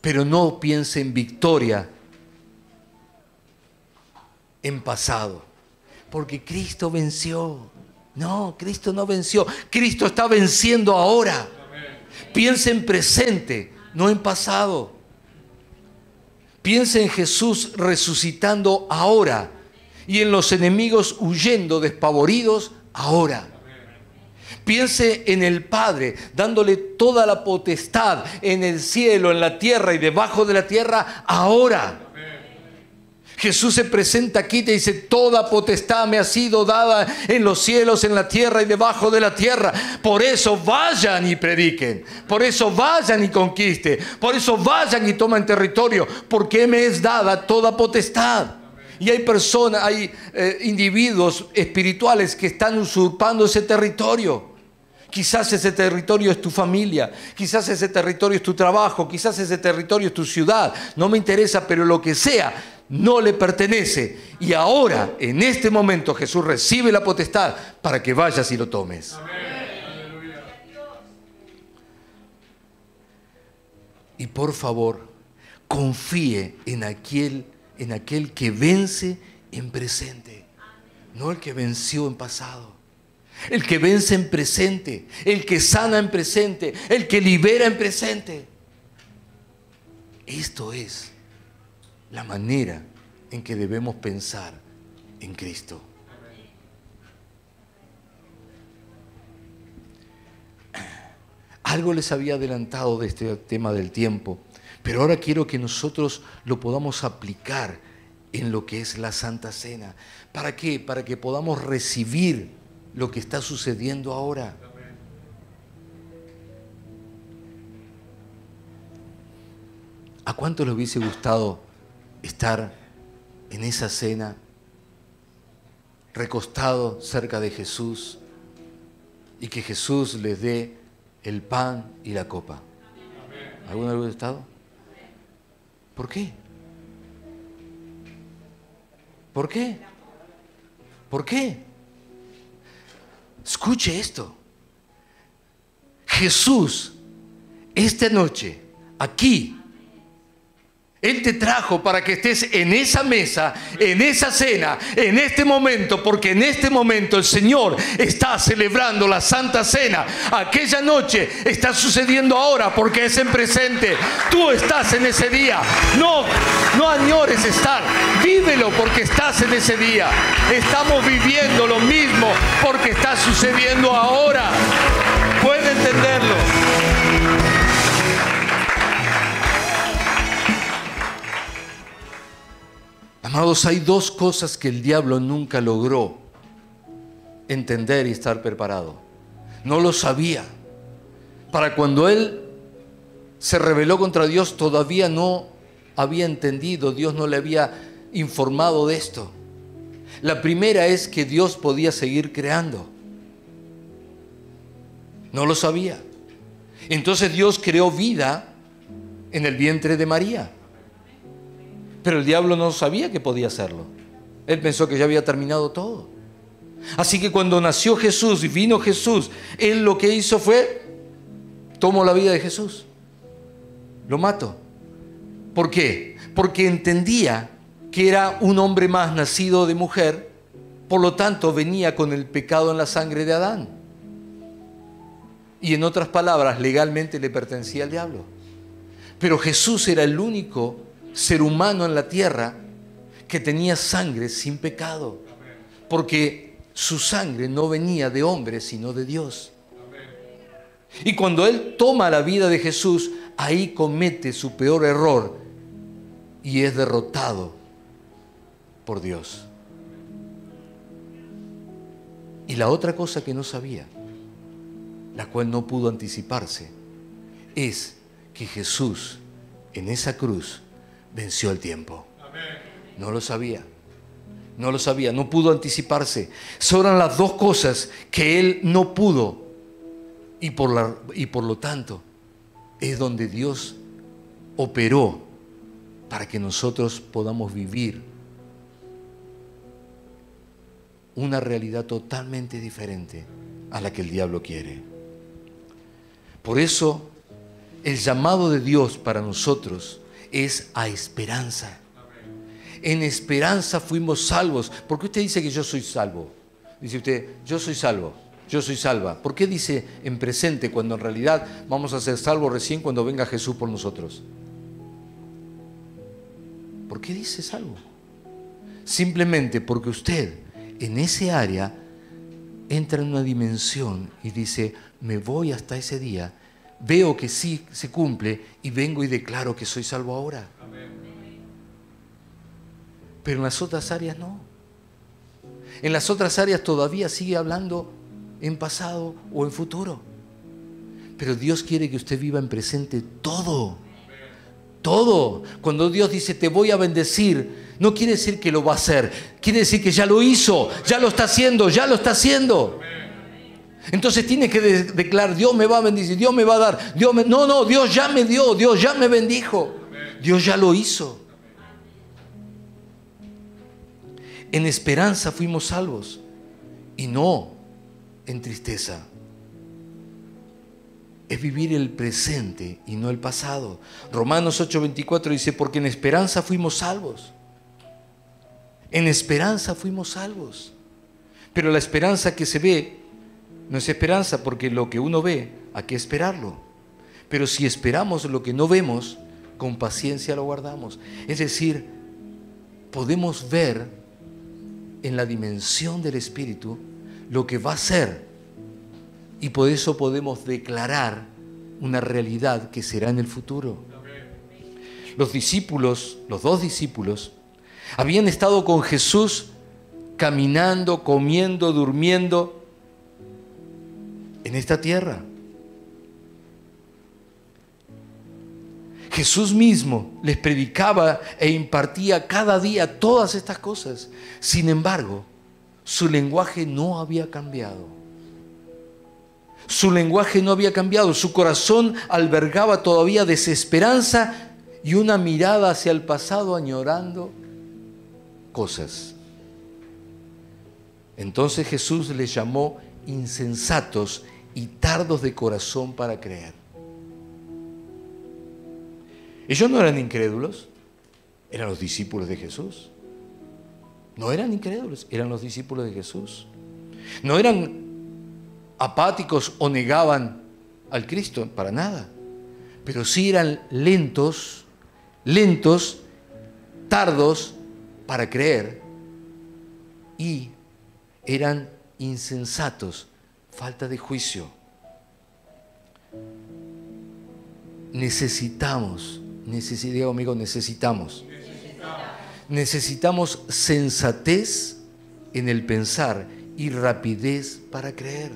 pero no piense en victoria en pasado, porque Cristo venció. No, Cristo no venció. Cristo está venciendo ahora. Piense en presente, no en pasado. Piense en Jesús resucitando ahora y en los enemigos huyendo despavoridos ahora. Piense en el Padre dándole toda la potestad en el cielo, en la tierra y debajo de la tierra ahora. Jesús se presenta aquí y te dice, toda potestad me ha sido dada en los cielos, en la tierra y debajo de la tierra. Por eso vayan y prediquen. Por eso vayan y conquisten. Por eso vayan y tomen territorio. Porque me es dada toda potestad. Y hay personas, hay individuos espirituales que están usurpando ese territorio. Quizás ese territorio es tu familia, quizás ese territorio es tu trabajo, quizás ese territorio es tu ciudad. No me interesa, pero lo que sea no le pertenece. Y ahora, en este momento, Jesús recibe la potestad para que vayas y lo tomes. Amén. Y por favor, confíe en aquel que vence en presente, no el que venció en pasado. El que vence en presente, el que sana en presente, el que libera en presente. Esto es la manera en que debemos pensar en Cristo. Algo les había adelantado de este tema del tiempo, pero ahora quiero que nosotros lo podamos aplicar en lo que es la Santa Cena. ¿Para qué? Para que podamos recibir lo que está sucediendo ahora. ¿A cuánto les hubiese gustado estar en esa cena, recostado cerca de Jesús, y que Jesús les dé el pan y la copa? ¿Alguno les hubiese gustado? ¿Por qué? ¿Por qué? ¿Por qué? Escuche esto. Jesús, esta noche, aquí, Él te trajo para que estés en esa mesa, en esa cena, en este momento, porque en este momento el Señor está celebrando la Santa Cena. Aquella noche está sucediendo ahora porque es en presente. Tú estás en ese día. No añores estar. Vívelo porque estás en ese día. Estamos viviendo lo mismo porque está sucediendo ahora. ¿Puede entenderlo? Amados, hay dos cosas que el diablo nunca logró entender y estar preparado. No lo sabía. Para cuando él se rebeló contra Dios, todavía no había entendido, Dios no le había informado de esto. La primera es que Dios podía seguir creando. No lo sabía. Entonces Dios creó vida en el vientre de María. Pero el diablo no sabía que podía hacerlo. Él pensó que ya había terminado todo. Así que cuando nació Jesús y vino Jesús, él lo que hizo fue, tomó la vida de Jesús. Lo mató. ¿Por qué? Porque entendía que era un hombre más nacido de mujer, por lo tanto venía con el pecado en la sangre de Adán. Y en otras palabras, legalmente le pertenecía al diablo. Pero Jesús era el único ser humano en la tierra que tenía sangre sin pecado, porque su sangre no venía de hombre sino de Dios. Y cuando él toma la vida de Jesús, ahí comete su peor error y es derrotado por Dios. Y la otra cosa que no sabía, la cual no pudo anticiparse, es que Jesús en esa cruz venció el tiempo. No lo sabía. No lo sabía, no pudo anticiparse. Son las dos cosas que él no pudo. Y por lo tanto, es donde Dios operó para que nosotros podamos vivir una realidad totalmente diferente a la que el diablo quiere. Por eso, el llamado de Dios para nosotros es a esperanza. En esperanza fuimos salvos. ¿Por qué usted dice que yo soy salvo? Dice usted, yo soy salvo, yo soy salva. ¿Por qué dice en presente cuando en realidad vamos a ser salvos recién cuando venga Jesús por nosotros? ¿Por qué dice salvo? Simplemente porque usted en ese área entra en una dimensión y dice, me voy hasta ese día, veo que sí se cumple y vengo y declaro que soy salvo ahora. Pero en las otras áreas no. En las otras áreas todavía sigue hablando en pasado o en futuro. Pero Dios quiere que usted viva en presente todo. Todo. Cuando Dios dice te voy a bendecir, no quiere decir que lo va a hacer. Quiere decir que ya lo hizo, ya lo está haciendo, ya lo está haciendo. Entonces tiene que declarar, Dios me va a bendecir, Dios me va a dar. No, Dios ya me dio, Dios ya me bendijo. Dios ya lo hizo. En esperanza fuimos salvos y no en tristeza. Es vivir el presente y no el pasado. Romanos 8:24 dice, porque en esperanza fuimos salvos. En esperanza fuimos salvos. Pero la esperanza que se ve no es esperanza, porque lo que uno ve hay que esperarlo. Pero si esperamos lo que no vemos, con paciencia lo guardamos. Es decir, podemos ver en la dimensión del Espíritu lo que va a ser, y por eso podemos declarar una realidad que será en el futuro. Los discípulos, los dos discípulos, habían estado con Jesús caminando, comiendo, durmiendo en esta tierra. Jesús mismo les predicaba e impartía cada día todas estas cosas. Sin embargo, su lenguaje no había cambiado. Su lenguaje no había cambiado. Su corazón albergaba todavía desesperanza y una mirada hacia el pasado añorando cosas. Entonces Jesús les llamó insensatos y tardos de corazón para creer. Ellos no eran incrédulos, eran los discípulos de Jesús. No eran incrédulos, eran los discípulos de Jesús. No eran apáticos o negaban al Cristo, para nada. Pero sí eran lentos, tardos para creer, y eran insensatos, falta de juicio. Necesitamos sensatez en el pensar y rapidez para creer.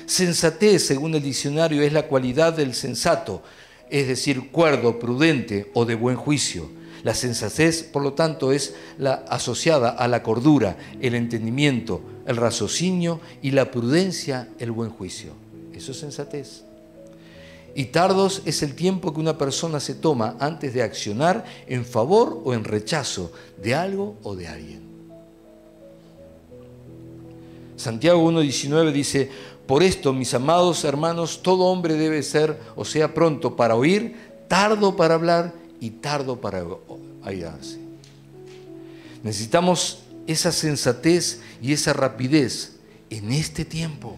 Sensatez, según el diccionario, es la cualidad del sensato, es decir, cuerdo, prudente o de buen juicio. La sensatez, por lo tanto, es la asociada a la cordura, el entendimiento, el raciocinio, y la prudencia, el buen juicio. Eso es sensatez. Y tardos es el tiempo que una persona se toma antes de accionar en favor o en rechazo de algo o de alguien. Santiago 1:19 dice: por esto, mis amados hermanos, todo hombre debe ser, o sea, pronto para oír, tardo para hablar y tardo para airarse. Necesitamos esa sensatez y esa rapidez en este tiempo.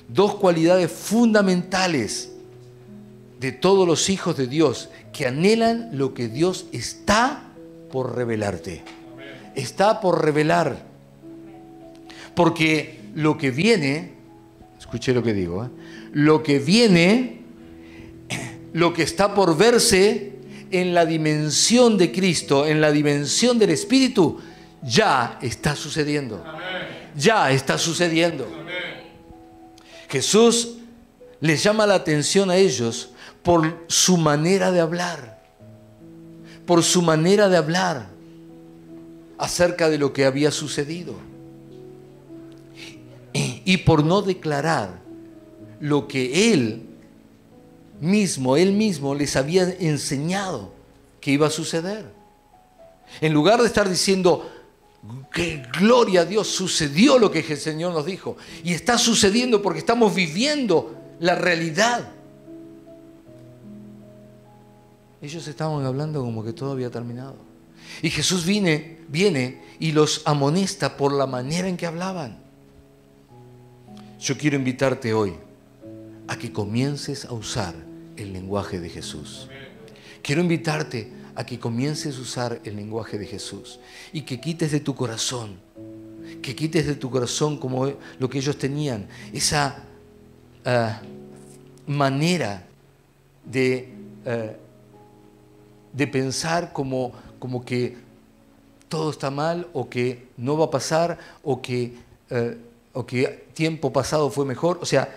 Dos cualidades fundamentales de todos los hijos de Dios que anhelan lo que Dios está por revelarte. Está por revelar. Porque lo que viene, escuché lo que digo, lo que viene, lo que está por verse en la dimensión de Cristo, en la dimensión del Espíritu, ya está sucediendo. Ya está sucediendo. Jesús les llama la atención a ellos por su manera de hablar, acerca de lo que había sucedido, y por no declarar lo que Él mismo les había enseñado que iba a suceder. En lugar de estar diciendo que gloria a Dios, sucedió lo que el Señor nos dijo, y está sucediendo porque estamos viviendo la realidad. Ellos estaban hablando como que todo había terminado. Y Jesús viene y los amonesta por la manera en que hablaban. Yo quiero invitarte hoy a que comiences a usar el lenguaje de Jesús. Quiero invitarte a que comiences a usar el lenguaje de Jesús y que quites de tu corazón, como lo que ellos tenían, esa manera de pensar como que todo está mal, o que no va a pasar, o que tiempo pasado fue mejor. O sea,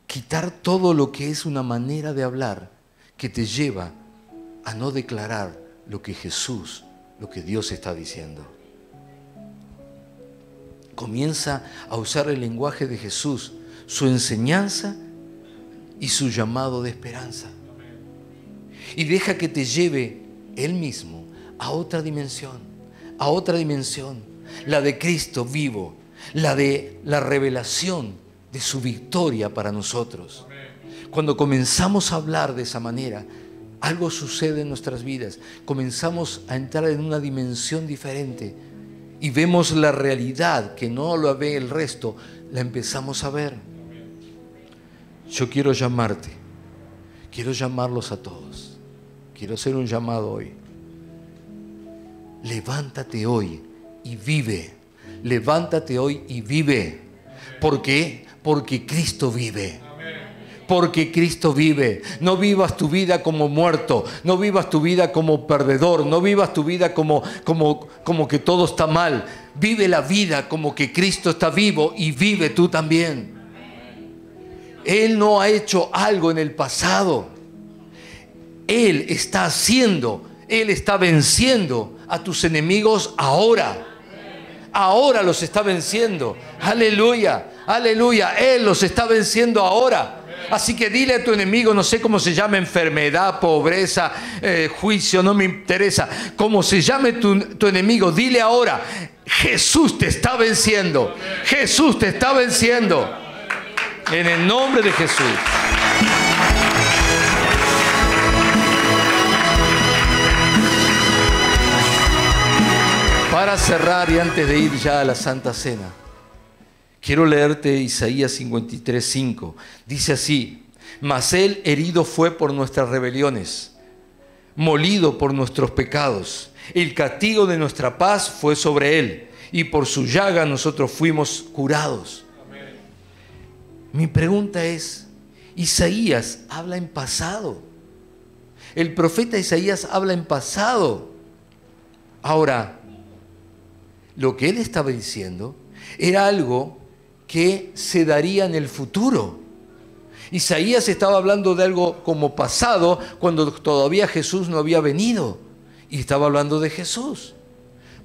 quitar todo lo que es una manera de hablar que te lleva a no declarar lo que Jesús, lo que Dios está diciendo. Comienza a usar el lenguaje de Jesús, su enseñanza y su llamado de esperanza. Y deja que te lleve Él mismo a otra dimensión, la de Cristo vivo, la de la revelación de su victoria para nosotros. Cuando comenzamos a hablar de esa manera, algo sucede en nuestras vidas. Comenzamos a entrar en una dimensión diferente y vemos la realidad que no la ve el resto, la empezamos a ver. Yo quiero llamarte, quiero llamarlos a todos. Quiero hacer un llamado hoy. Levántate hoy y vive. Levántate hoy y vive. ¿Por qué? Porque Cristo vive. Porque Cristo vive. No vivas tu vida como muerto. No vivas tu vida como perdedor. No vivas tu vida como que todo está mal. Vive la vida como que Cristo está vivo y vive tú también. Él no ha hecho algo en el pasado. Él está haciendo, Él está venciendo a tus enemigos ahora. Ahora los está venciendo. Aleluya, aleluya. Él los está venciendo ahora. Así que dile a tu enemigo, no sé cómo se llama, enfermedad, pobreza, juicio, no me interesa. Como se llame tu enemigo, dile ahora, Jesús te está venciendo. Jesús te está venciendo. En el nombre de Jesús. Para cerrar y antes de ir ya a la Santa Cena, quiero leerte Isaías 53:5. Dice así: mas él herido fue por nuestras rebeliones, molido por nuestros pecados. El castigo de nuestra paz fue sobre él, y por su llaga nosotros fuimos curados. Amén. Mi pregunta es, Isaías habla en pasado. El profeta Isaías habla en pasado. Ahora, lo que él estaba diciendo era algo que se daría en el futuro. Isaías estaba hablando de algo como pasado, cuando todavía Jesús no había venido, y estaba hablando de Jesús.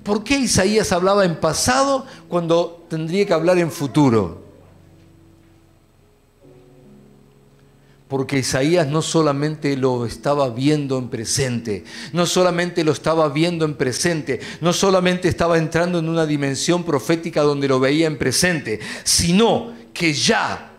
¿Por qué Isaías hablaba en pasado cuando tendría que hablar en futuro? Porque Isaías no solamente lo estaba viendo en presente, no solamente lo estaba viendo en presente, no solamente estaba entrando en una dimensión profética donde lo veía en presente, sino que ya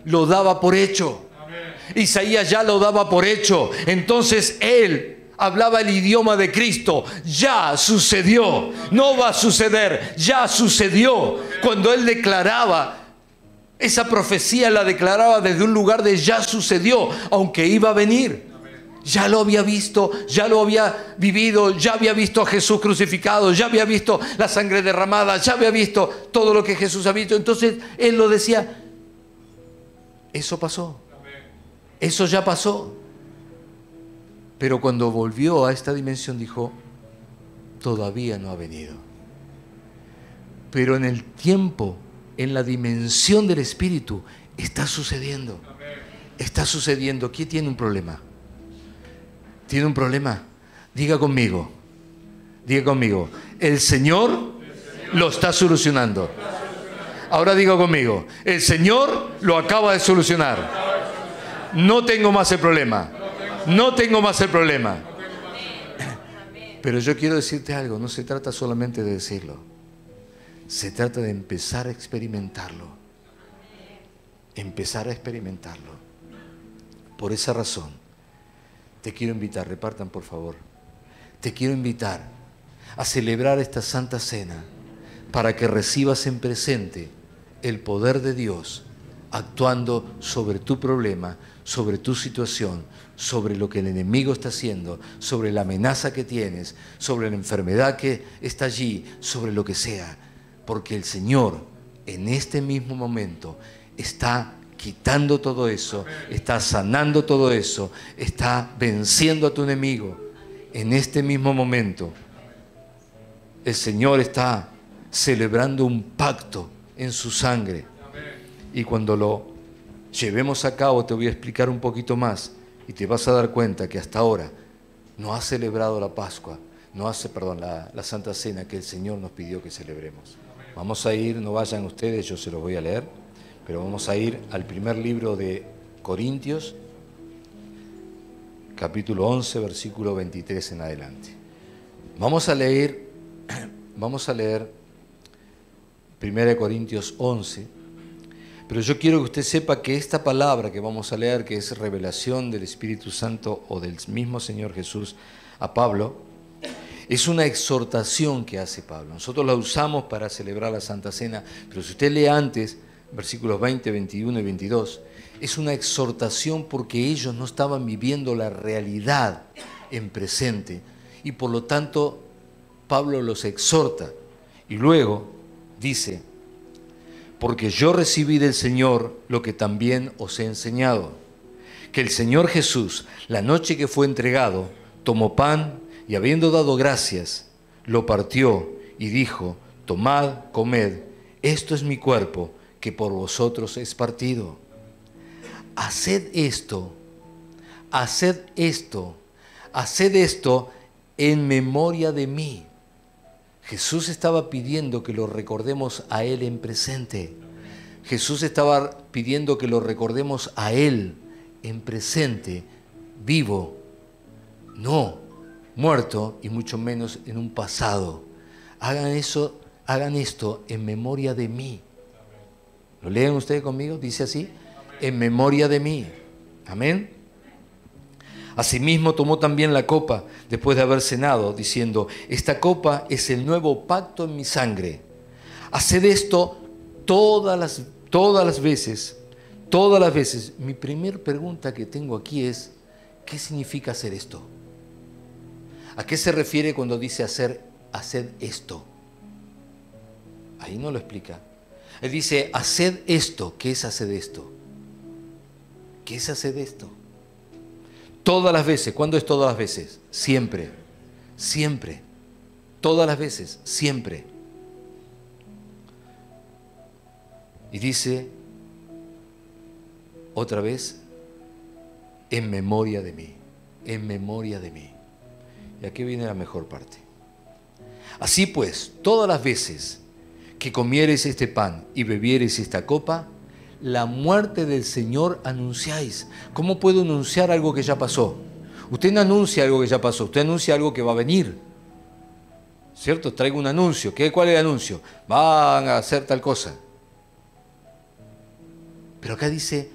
lo daba por hecho. Amén. Isaías ya lo daba por hecho. Entonces él hablaba el idioma de Cristo. Ya sucedió, no va a suceder, ya sucedió. Cuando él declaraba, esa profecía la declaraba desde un lugar de ya sucedió, aunque iba a venir. Ya lo había visto, ya lo había vivido, ya había visto a Jesús crucificado, ya había visto la sangre derramada, ya había visto todo lo que Jesús había visto. Entonces él lo decía, eso pasó, eso ya pasó. Pero cuando volvió a esta dimensión dijo, todavía no ha venido. Pero en el tiempo, en la dimensión del Espíritu, está sucediendo. Está sucediendo. ¿Quién tiene un problema? ¿Tiene un problema? Diga conmigo. Diga conmigo. El Señor lo está solucionando. Ahora diga conmigo. El Señor lo acaba de solucionar. No tengo más el problema. No tengo más el problema. Pero yo quiero decirte algo. No se trata solamente de decirlo. Se trata de empezar a experimentarlo. Empezar a experimentarlo. Por esa razón, te quiero invitar, repartan por favor, te quiero invitar a celebrar esta Santa Cena para que recibas en presente el poder de Dios actuando sobre tu problema, sobre tu situación, sobre lo que el enemigo está haciendo, sobre la amenaza que tienes, sobre la enfermedad que está allí, sobre lo que sea. Porque el Señor en este mismo momento está quitando todo eso, está sanando todo eso, está venciendo a tu enemigo. En este mismo momento el Señor está celebrando un pacto en su sangre. Y cuando lo llevemos a cabo te voy a explicar un poquito más y te vas a dar cuenta que hasta ahora no has celebrado la Pascua, la Santa Cena que el Señor nos pidió que celebremos. Vamos a ir, no vayan ustedes, yo se los voy a leer, pero vamos a ir al primer libro de Corintios, capítulo 11, versículo 23 en adelante. Vamos a leer 1 Corintios 11, pero yo quiero que usted sepa que esta palabra que vamos a leer, que es revelación del Espíritu Santo o del mismo Señor Jesús a Pablo, es una exhortación que hace Pablo. Nosotros la usamos para celebrar la Santa Cena, pero si usted lee antes, versículos 20, 21 y 22, es una exhortación porque ellos no estaban viviendo la realidad en presente y por lo tanto Pablo los exhorta y luego dice, porque yo recibí del Señor lo que también os he enseñado, que el Señor Jesús, la noche que fue entregado, tomó pan y habiendo dado gracias, lo partió y dijo, tomad, comed, esto es mi cuerpo, que por vosotros es partido. Haced esto haced esto en memoria de mí. Jesús estaba pidiendo que lo recordemos a Él en presente. Jesús estaba pidiendo que lo recordemos a Él en presente, vivo, no muerto y mucho menos en un pasado. Hagan esto en memoria de mí. ¿Lo leen ustedes conmigo? Dice así, en memoria de mí. Amén. Asimismo tomó también la copa después de haber cenado, diciendo, esta copa es el nuevo pacto en mi sangre. Haced esto todas las veces. Mi primer pregunta que tengo aquí es, ¿qué significa hacer esto? ¿A qué se refiere cuando dice haced esto? Ahí no lo explica. Él dice, haced esto. ¿Qué es hacer esto? ¿Qué es hacer esto? Todas las veces. ¿Cuándo es todas las veces? Siempre. Siempre. Todas las veces. Siempre. Y dice, otra vez, en memoria de mí. En memoria de mí. Y aquí viene la mejor parte. Así pues, todas las veces que comiereis este pan y bebiereis esta copa, la muerte del Señor anunciáis. ¿Cómo puedo anunciar algo que ya pasó? Usted no anuncia algo que ya pasó, usted anuncia algo que va a venir. ¿Cierto? Traigo un anuncio. ¿Cuál es el anuncio? Van a hacer tal cosa. Pero acá dice,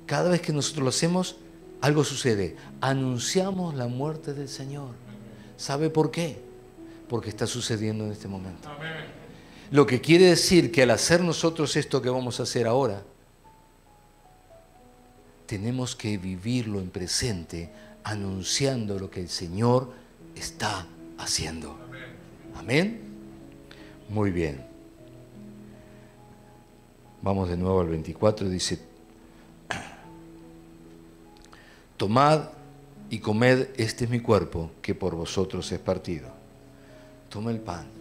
cada vez que nosotros lo hacemos, algo sucede. Anunciamos la muerte del Señor. ¿Sabe por qué? Porque está sucediendo en este momento. Amén. Lo que quiere decir que al hacer nosotros esto que vamos a hacer ahora, tenemos que vivirlo en presente, anunciando lo que el Señor está haciendo. Amén. Muy bien. Vamos de nuevo al 24, dice, tomad y comed, este es mi cuerpo, que por vosotros es partido. Toma el pan.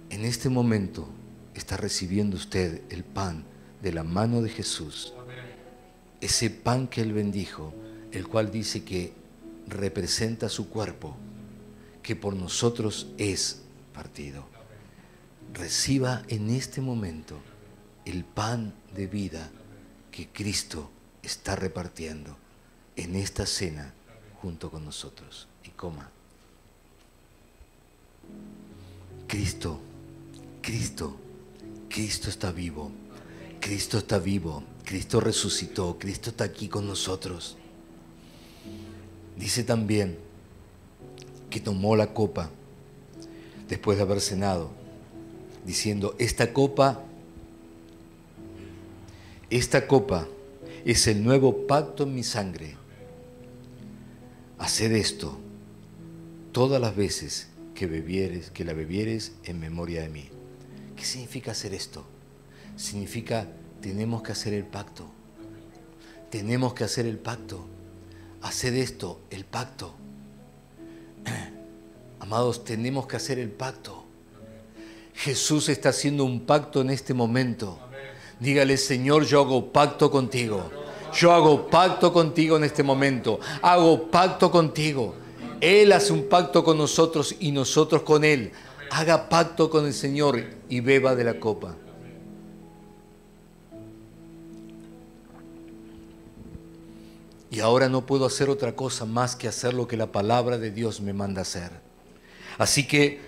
En este momento está recibiendo usted el pan de la mano de Jesús. Ese pan que Él bendijo, el cual dice que representa su cuerpo, que por nosotros es partido. Reciba en este momento el pan de vida que Cristo está repartiendo en esta cena junto con nosotros. Y coma. Cristo está vivo. Cristo está vivo. Cristo resucitó. Cristo está aquí con nosotros. Dice también que tomó la copa después de haber cenado, diciendo, esta copa es el nuevo pacto en mi sangre. Haced esto todas las veces que la bebieres en memoria de mí. ¿Qué significa hacer esto? Significa, tenemos que hacer el pacto. Tenemos que hacer el pacto. Haced esto, el pacto. Amados, tenemos que hacer el pacto. Jesús está haciendo un pacto en este momento. Dígale, Señor, yo hago pacto contigo. Yo hago pacto contigo en este momento. Hago pacto contigo. Él hace un pacto con nosotros y nosotros con Él. Haga pacto con el Señor y beba de la copa. Y ahora no puedo hacer otra cosa más que hacer lo que la palabra de Dios me manda hacer. Así que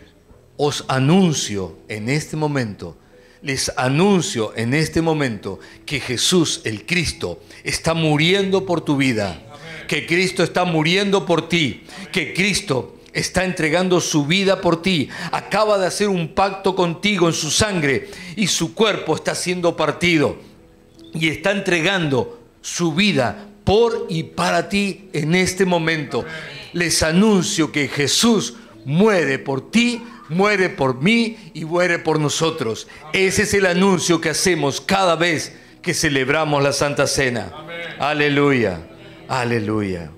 os anuncio en este momento, les anuncio en este momento que Jesús, el Cristo, está muriendo por tu vida. Que Cristo está muriendo por ti. Que Cristo está entregando su vida por ti. Acaba de hacer un pacto contigo en su sangre y su cuerpo está siendo partido. Y está entregando su vida por y para ti en este momento. Les anuncio que Jesús muere por ti, muere por mí y muere por nosotros. Ese es el anuncio que hacemos cada vez que celebramos la Santa Cena. Aleluya, aleluya.